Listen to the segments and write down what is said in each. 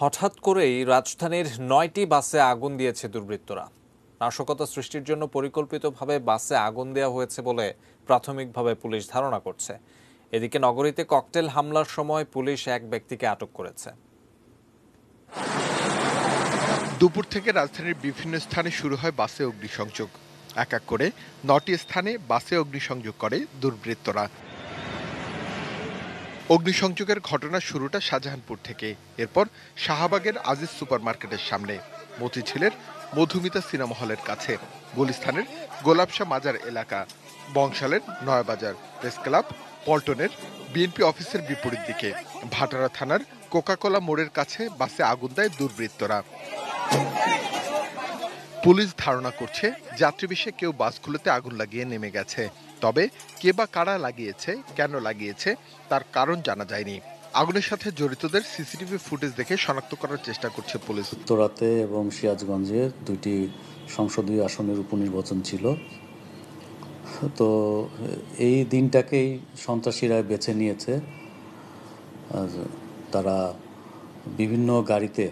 হঠাৎ করেই রাজধানীর ৯টি বাসে আগুন দিয়েছে দুর্বৃত্তরা। নাশকতা সৃষ্টির জন্য পরিকল্পিতভাবে বাসে আগুন দেওয়া হয়েছে বলে প্রাথমিকভাবে পুলিশ ধারণা করছে। এদিকে নগরীতে ককটেল হামলার সময় পুলিশ এক ব্যক্তিকে আটক করেছে। দুপুর থেকে রাজধানীর বিভিন্ন স্থানে শুরু হয় বাসে অগ্নিসংযোগ। এক এক করে ৯টি স্থানে বাসে অগ্নিসংযোগ করে দুর্বৃত্তরা। অগ্নিসংযোগের ঘটনার শুরুটা শাহজাহানপুর থেকে, এরপর শাহবাগের আজিজ সুপারমার্কেটের সামনে, মতিঝিলের মধুমিতা সিনেমা হলের কাছে, গুলিস্তানের গোলাপশাহ মাজার এলাকা, বংশালের নয়াবাজার, প্রেস ক্লাব, পল্টনের বিএনপি অফিসের বিপরীত দিকে, ভাটারা থানার কোকাকোলা মোড়ের কাছে বাসে আগুন দেয় দুর্বৃত্তরা। পুলিশ ধারণা করছে যাত্রীবেশে কেউ বাসগুলোতে আগুন লাগিয়ে নেমে গেছে। তবে কে বা কারা লাগিয়েছে, কেন লাগিয়েছে তার কারণ জানা যায়নি। আগুনের সাথে জড়িতদের সিসিটিভি ফুটেজ দেখে শনাক্ত করার চেষ্টা করছে পুলিশ। উত্তরাতে এবং সিরাজগঞ্জে দুইটি সংসদীয় আসনের উপনির্বাচন ছিল, তো এই দিনটাকেই সন্ত্রাসীরা বেছে নিয়েছে। তারা বিভিন্ন গাড়িতে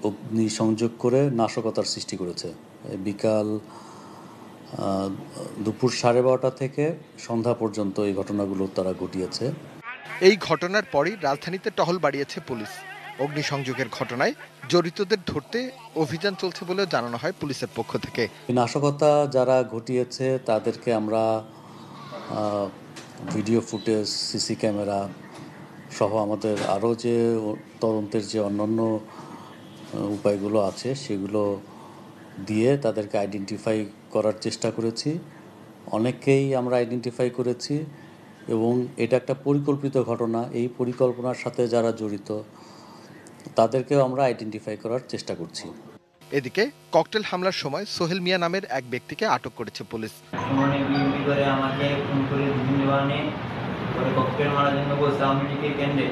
অগ্নিসংযোগ করে নাশকতার সৃষ্টি করেছে। বিকাল দুপুর 12:30 থেকে সন্ধ্যা পর্যন্ত এই ঘটনাগুলো তারা ঘটিয়েছে। এই ঘটনার পরই রাজধানীতে টহল বাড়িয়েছে পুলিশ। অগ্নিসংযোগের ঘটনায় জড়িতদের ধরতে অভিযান চলছে বলেও জানানো হয় পুলিশের পক্ষ থেকে। নাশকতা যারা ঘটিয়েছে তাদেরকে আমরা ভিডিও ফুটেজ, সিসি ক্যামেরা সহ আমাদের আরও যে তদন্তের যে অন্যান্য উপায়গুলো আছে সেগুলো দিয়ে তাদেরকে আইডেন্টিফাই করার চেষ্টা করেছি। অনেককেই আমরা আইডেন্টিফাই করেছি এবং এটা একটা পরিকল্পিত ঘটনা। এই পরিকল্পনার সাথে যারা জড়িত তাদেরকেও আমরা আইডেন্টিফাই করার চেষ্টা করছি। এদিকে ককটেল হামলার সময় সোহেল মিয়া নামের এক ব্যক্তিকে আটক করেছে পুলিশ। আমাকে ফোন করে ককটেল মারার জন্য বলছে আমি কেন্দ্রে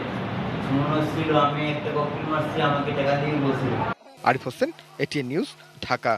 ছিল, আমি একটা ককটেল মারছি, আমাকে টাকা দিয়ে বলছিল। Arif Hossain, ATN news, Dhaka.